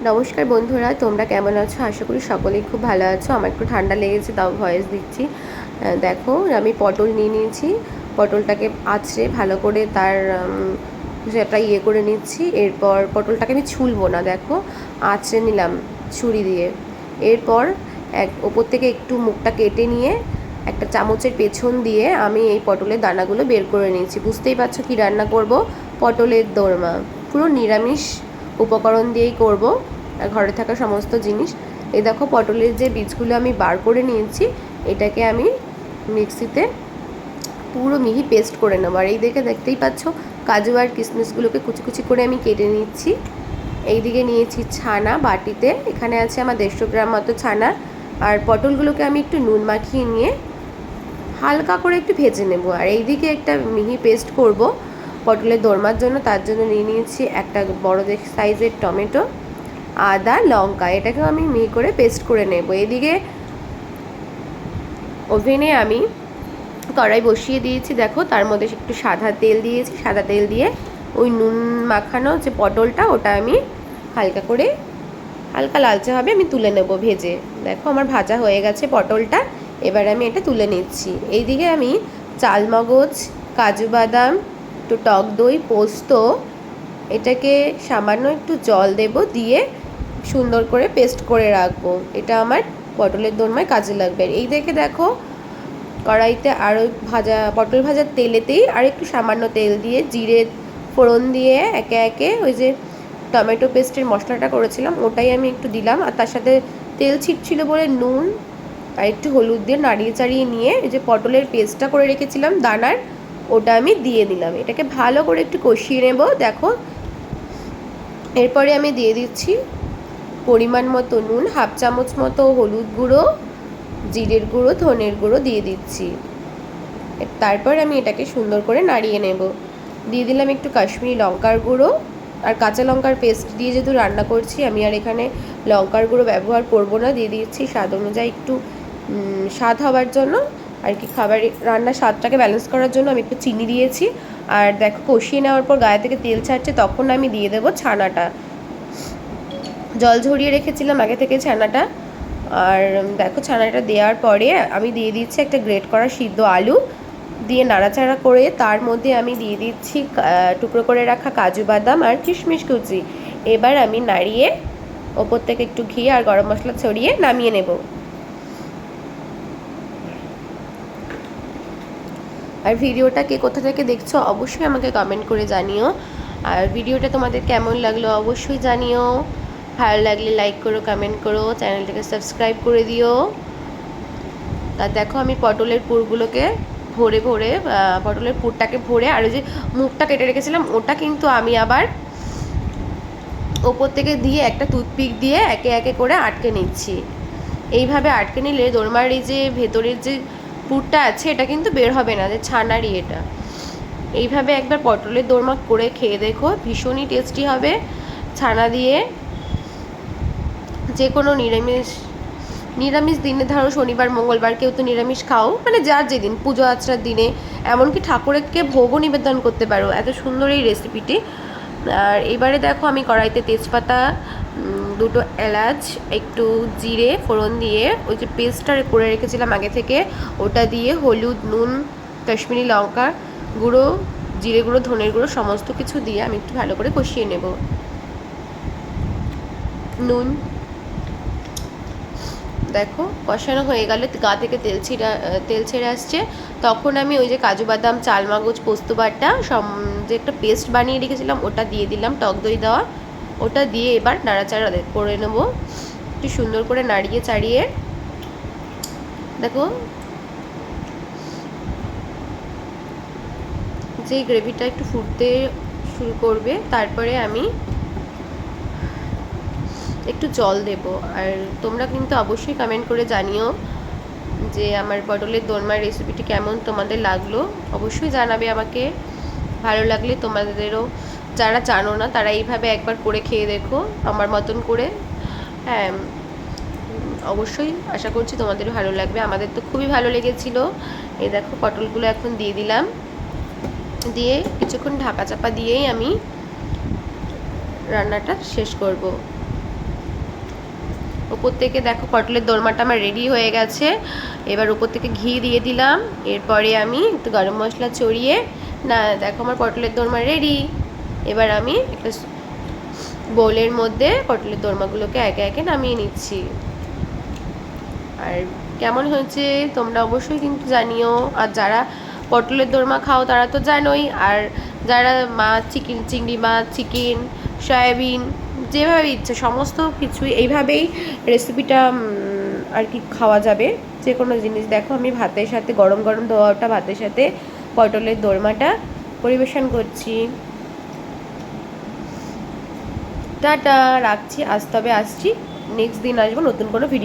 নমস্কার বন্ধুরা, তোমরা কেমন আছো? আশা করি সকলেই খুব ভালো আছো। আমার একটু ঠান্ডা লেগেছে, তাও ভয়েস দিচ্ছি। দেখো, আমি পটল নিয়ে নিয়েছি। পটলটাকে আঁচড়ে ভালো করে তার সেটা করে নিচ্ছি। এরপর পটলটাকে আমি ছুলবো না, দেখো আঁচড়ে নিলাম ছুরি দিয়ে। এরপর ওপর থেকে একটু মুখটা কেটে নিয়ে একটা চামচের পেছন দিয়ে আমি এই পটলের দানাগুলো বের করে নিয়েছি। বুঝতেই পারছো কি রান্না করব, পটলের দোরমা। পুরো নিরামিষ উপকরণ দিয়েই করব, ঘরে থাকা সমস্ত জিনিস। এই দেখো, পটলের যে বীজগুলো আমি বার করে নিয়েছি, এটাকে আমি মিক্সিতে পুরো মিহি পেস্ট করে নেবো। আর এই দেখতেই পাচ্ছ, কাজু আর কিশমিশগুলোকে কুচি কুচি করে আমি কেটে নিচ্ছি। এইদিকে নিয়েছি ছানা বাটিতে, এখানে আছে আমার 150 গ্রাম মতো ছানা। আর পটলগুলোকে আমি একটু নুন মাখিয়ে নিয়ে হালকা করে একটু ভেজে নেব। আর এইদিকে একটা মিহি পেস্ট করব পটলের দোরমার জন্য, তার জন্য নিয়ে নিয়েছি একটা বড় সাইজের টমেটো, আদা, লঙ্কা। এটাকেও আমি মিহি করে পেস্ট করে নেব। এদিকে ওভেনে আমি কড়াই বসিয়ে দিয়েছি, দেখো তার মধ্যে একটু সাদা তেল দিয়েছি। সাদা তেল দিয়ে ওই নুন মাখানো যে পটলটা, ওটা আমি হালকা লালচে হবে, আমি তুলে নেব ভেজে। দেখো আমার ভাজা হয়ে গেছে পটলটা, এবার আমি এটা তুলে নিচ্ছি। এইদিকে আমি চালমগজ, কাজু বাদাম, একটু টক দই, পোস্ত, এটাকে সামান্য একটু জল দেব, দিয়ে সুন্দর করে পেস্ট করে রাখবো। এটা আমার পটলের দোরমায় কাজে লাগবে। এই দেখো, কড়াইতে আরও পটল ভাজার তেলেতেই আর একটু সামান্য তেল দিয়ে জিরে ফোড়ন দিয়ে একে একে ওই যে টমেটো পেস্টের মশলাটা করেছিলাম ওটাই আমি একটু দিলাম। আর তার সাথে তেল ছিটছিল বলে নুন আর একটু হলুদ দিয়ে নাড়িয়ে চাড়িয়ে নিয়ে এই যে পটলের পেস্টটা করে রেখেছিলাম দানার, ওটা আমি দিয়ে দিলাম। এটাকে ভালো করে একটু কষিয়ে নেব। দেখো, এরপরে আমি দিয়ে দিচ্ছি পরিমাণ মতো নুন, হাফ চামচ মতো হলুদ গুঁড়ো, জিরের গুঁড়ো, ধনের গুঁড়ো দিয়ে দিচ্ছি। তারপর আমি এটাকে সুন্দর করে নাড়িয়ে নেব। দিয়ে দিলাম একটু কাশ্মীরি লঙ্কার গুঁড়ো। আর কাঁচা লঙ্কার পেস্ট দিয়ে যেহেতু রান্না করছি, আমি আর এখানে লঙ্কার গুঁড়ো ব্যবহার করব না। দিয়ে দিচ্ছি স্বাদ অনুযায়ী একটু স্বাদ হওয়ার জন্য আর কি, রান্নার স্বাদটাকে ব্যালেন্স করার জন্য আমি একটু চিনি দিয়েছি। আর দেখো, কষিয়ে নেওয়ার পর গায়ে থেকে তেল ছাড়ছে, তখন আমি দিয়ে দেবো ছানাটা। জল ঝরিয়ে রেখেছিলাম আগে থেকে ছানাটা। আর দেখো, ছানাটা দেওয়ার পরে আমি দিয়ে দিচ্ছি একটা গ্রেট করা সিদ্ধ আলু, দিয়ে নাড়াচাড়া করে তার মধ্যে আমি দিয়ে দিচ্ছি টুকরো করে রাখা কাজু বাদাম আর কিশমিশ কুচি। এবার আমি নাড়িয়ে ওপর থেকে একটু ঘি আর গরম মশলা ছড়িয়ে নামিয়ে নেব। আর ভিডিওটা কে কোথা থেকে দেখছো অবশ্যই আমাকে কমেন্ট করে জানিও। আর ভিডিওটা তোমাদের কেমন লাগলো অবশ্যই জানিও। ভালো লাগলে লাইক করো, কমেন্ট করো, চ্যানেলটাকে সাবস্ক্রাইব করে দিও। তা দেখো, আমি পটলের পুরগুলোকে পটলের পুরটাকে ভরে, আর ওই যে মুখটা কেটে রেখেছিলাম ওটা কিন্তু আমি আবার ওপর থেকে দিয়ে একটা টুথপিক দিয়ে একে একে করে আটকে নিচ্ছি। এইভাবে আটকে নিলে দোরমার এই যে ভেতরের যে পুরটা আছে এটা কিন্তু বের হবে না, যে ছানারই এটা। এইভাবে একবার পটলের দোরমা করে খেয়ে দেখো, ভীষণই টেস্টি হবে। ছানা দিয়ে যে কোনো নিরামিষ দিনে, ধরো শনিবার মঙ্গলবার কেউ তো নিরামিষ খাও, মানে যার যেদিন পুজো আচরার দিনে, এমনকি ঠাকুরকে ভোগও নিবেদন করতে পারো। এত সুন্দর এই রেসিপিটি। আর এবারে দেখো, আমি কড়াইতে তেজপাতা, দুটো এলাচ, একটু জিরে ফোড়ন দিয়ে ওই যে পেস্টটা করে রেখেছিলাম আগে থেকে, ওটা দিয়ে হলুদ, নুন, কাশ্মীরি লঙ্কা গুঁড়ো, জিরে গুঁড়ো, ধনের গুঁড়ো সমস্ত কিছু দিয়ে আমি একটু ভালো করে কষিয়ে নেব। নুন, দেখো কষানো হয়ে গেলে গা থেকে তেল ছেড়ে আসছে, তখন আমি ওই যে কাজু বাদাম, চালমগজ, পোস্ত বাটা যে একটা পেস্ট বানিয়ে রেখেছিলাম ওটা দিয়ে দিলাম, টক দই দেওয়া, ওটা দিয়ে এবার নাড়াচাড়া করে নেবো। একটু সুন্দর করে নাড়িয়ে চাড়িয়ে দেখো, যে গ্রেভিটা একটু ফুটতে শুরু করবে, তারপরে আমি একটু জল দেব। আর তোমরা কিন্তু অবশ্যই কমেন্ট করে জানিও যে আমার পটলের দোরমার রেসিপিটি কেমন তোমাদের লাগলো, অবশ্যই জানাবে আমাকে। ভালো লাগলে তোমাদেরও, যারা জানো না তারা এইভাবে একবার করে খেয়ে দেখো আমার মতন করে। হ্যাঁ, অবশ্যই আশা করছি তোমাদেরও ভালো লাগবে। আমাদের তো খুবই ভালো লেগেছিলো। এই দেখো, পটলগুলো এখন দিয়ে দিলাম, দিয়ে কিছুক্ষণ ঢাকা চাপা দিয়েই আমি রান্নাটা শেষ করব। ওপর থেকে দেখো পটলের দোরমাটা আমার রেডি হয়ে গেছে। এবার ওপর থেকে ঘি দিয়ে দিলাম, এরপরে আমি একটু গরম মশলা ছড়িয়ে, না দেখো আমার পটলের দোরমা রেডি। এবার আমি একটা বোলের মধ্যে পটলের দোরমাগুলোকে একে একে নামিয়ে নিচ্ছি। আর কেমন হয়েছে তোমরা অবশ্যই কিন্তু জানিও। আর যারা পটলের দোরমা খাও তারা তো জানোই, আর যারা মাছ, চিকেন, চিংড়ি মাছ, চিকেন, সয়াবিন, যেভাবে ইচ্ছে সমস্ত কিছুই এইভাবেই রেসিপিটা আর কি খাওয়া যাবে, যে কোনো জিনিস। দেখো আমি ভাতের সাথে, গরম গরম ধোয়াটা ভাতের সাথে পটলের দোরমাটা পরিবেশন করছি। টাটা, রাখছি। আজ তবে আসছি, নেক্সট দিন আসবো নতুন কোনো ভিডিও।